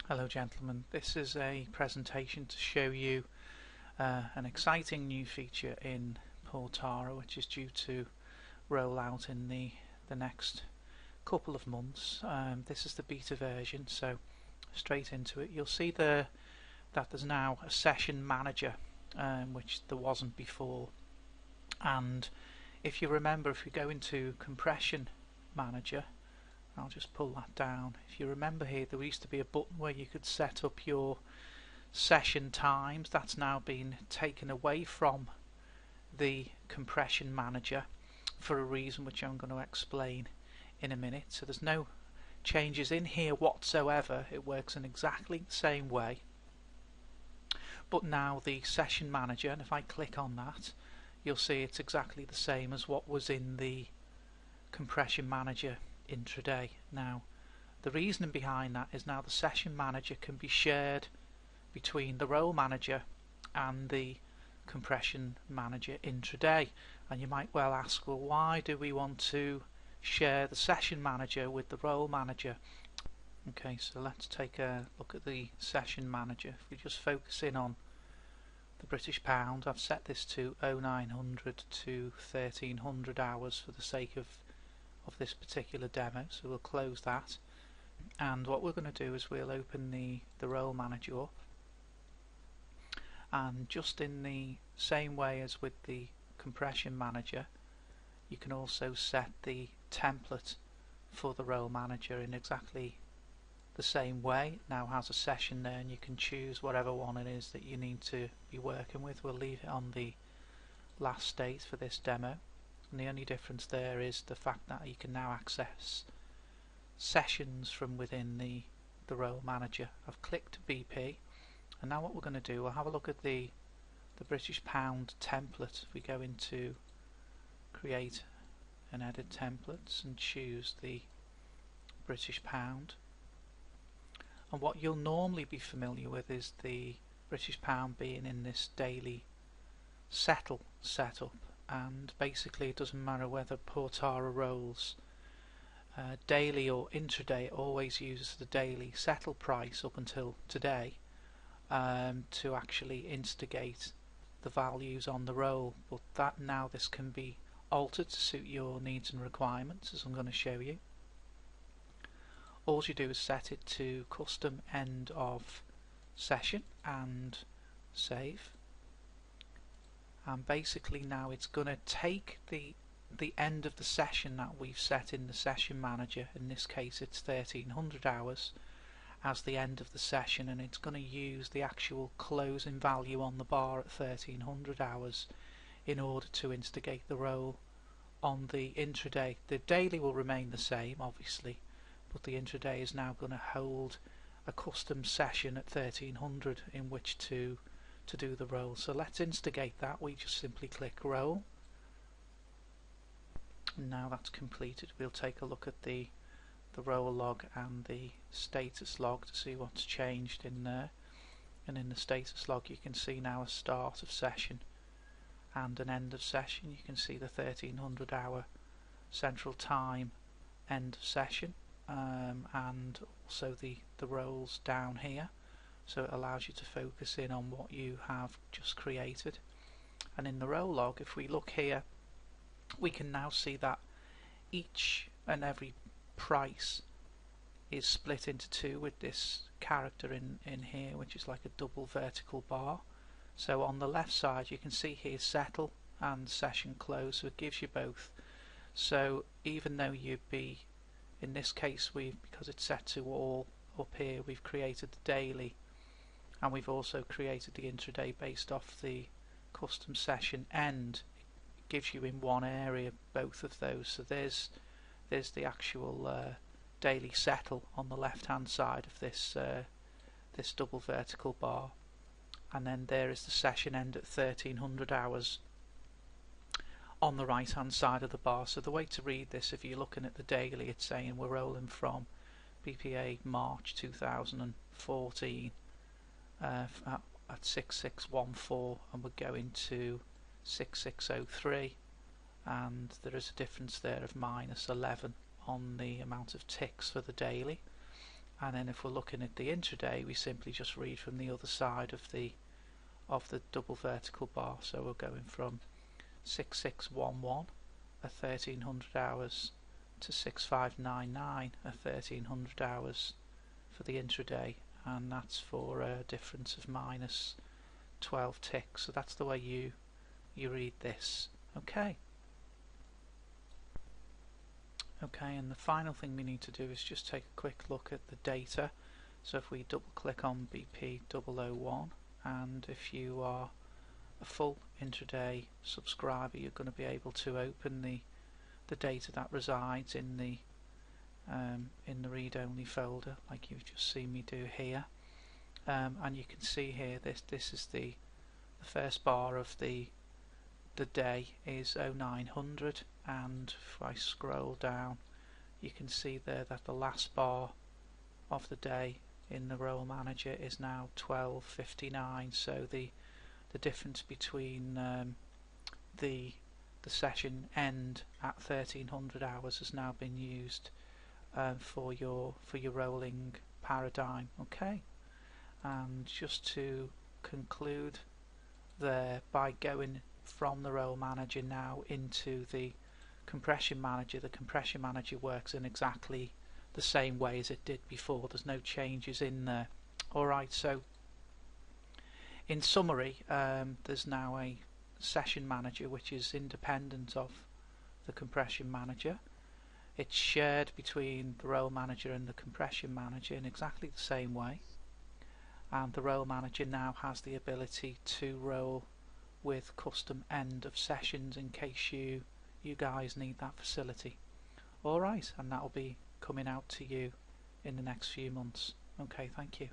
Hello gentlemen, this is a presentation to show you an exciting new feature in Portara which is due to roll out in the next couple of months. This is the beta version, so straight into it. You'll see that there's now a session manager which there wasn't before, and if you remember, if we go into compression manager, I'll just pull that down. If you remember here, there used to be a button where you could set up your session times. That's now been taken away from the compression manager for a reason which I'm going to explain in a minute. So there's no changes in here whatsoever. It works in exactly the same way. But now the session manager, and if I click on that, you'll see it's exactly the same as what was in the compression manager intraday. Now the reasoning behind that is now the session manager can be shared between the role manager and the compression manager intraday. And you might well ask, well, why do we want to share the session manager with the role manager? Okay, so let's take a look at the session manager. If we just focus in on the British pound, I've set this to 0900 to 1300 hours for the sake of this particular demo, so we'll close that. And what we're going to do is we'll open the role manager up, and just in the same way as with the compression manager, you can also set the template for the role manager in exactly the same way. It now has a session there, and you can choose whatever one it is that you need to be working with. We'll leave it on the last state for this demo. And the only difference there is the fact that you can now access sessions from within the role manager. I've clicked BP, and now what we're going to do, we'll have a look at the British pound template. If we go into create and edit templates and choose the British pound, and what you'll normally be familiar with is the British pound being in this daily settle setup. And basically it doesn't matter whether Portara rolls daily or intraday, it always uses the daily settle price up until today to actually instigate the values on the roll. But that now this can be altered to suit your needs and requirements, as I'm going to show you. All you do is set it to custom end of session and save. And basically now it's going to take the end of the session that we've set in the session manager, in this case it's 1300 hours, as the end of the session, and it's going to use the actual closing value on the bar at 1300 hours in order to instigate the roll on the intraday. The daily will remain the same obviously, but the intraday is now going to hold a custom session at 1300 in which to do the roll. So let's instigate that. We just simply click roll. Now that's completed, we'll take a look at the roll log and the status log to see what's changed in there. And in the status log you can see now a start of session and an end of session. You can see the 1300 hour central time end of session, and also the rolls down here. So it allows you to focus in on what you have just created. And in the roll log, if we look here, we can now see that each and every price is split into two with this character in here, which is like a double vertical bar. So on the left side you can see here settle and session close, so it gives you both. So even though you'd be, in this case because it's set to all up here, we've created the daily, and we've also created the intraday based off the custom session end. It gives you in one area both of those. So there's the actual daily settle on the left hand side of this this double vertical bar, and then there is the session end at 1300 hours on the right hand side of the bar. So the way to read this, if you're looking at the daily, it's saying we're rolling from BPA March 2014 at 6614, and we're going to 6603, and there is a difference there of -11 on the amount of ticks for the daily. and then if we're looking at the intraday, we simply just read from the other side of the double vertical bar. So we're going from 6611 at 1300 hours to 6599 at 1300 hours for the intraday, and that's for a difference of minus 12 ticks. So that's the way you read this. Okay, and the final thing we need to do is just take a quick look at the data. So if we double click on BP 001, and if you are a full intraday subscriber, you're going to be able to open the data that resides in the read-only folder, like you've just seen me do here. And you can see here this is the first bar of the day is 0900, and if I scroll down, you can see there that the last bar of the day in the role manager is now 12:59. So the difference between the session end at 1300 hours has now been used for your rolling paradigm. Okay, and just to conclude there, by going from the role manager now into the compression manager, the compression manager works in exactly the same way as it did before. There's no changes in there. Alright, so in summary, there's now a session manager which is independent of the compression manager. It's shared between the role manager and the compression manager in exactly the same way, and the role manager now has the ability to roll with custom end of sessions in case you guys need that facility. Alright, and that'll be coming out to you in the next few months. Okay, thank you.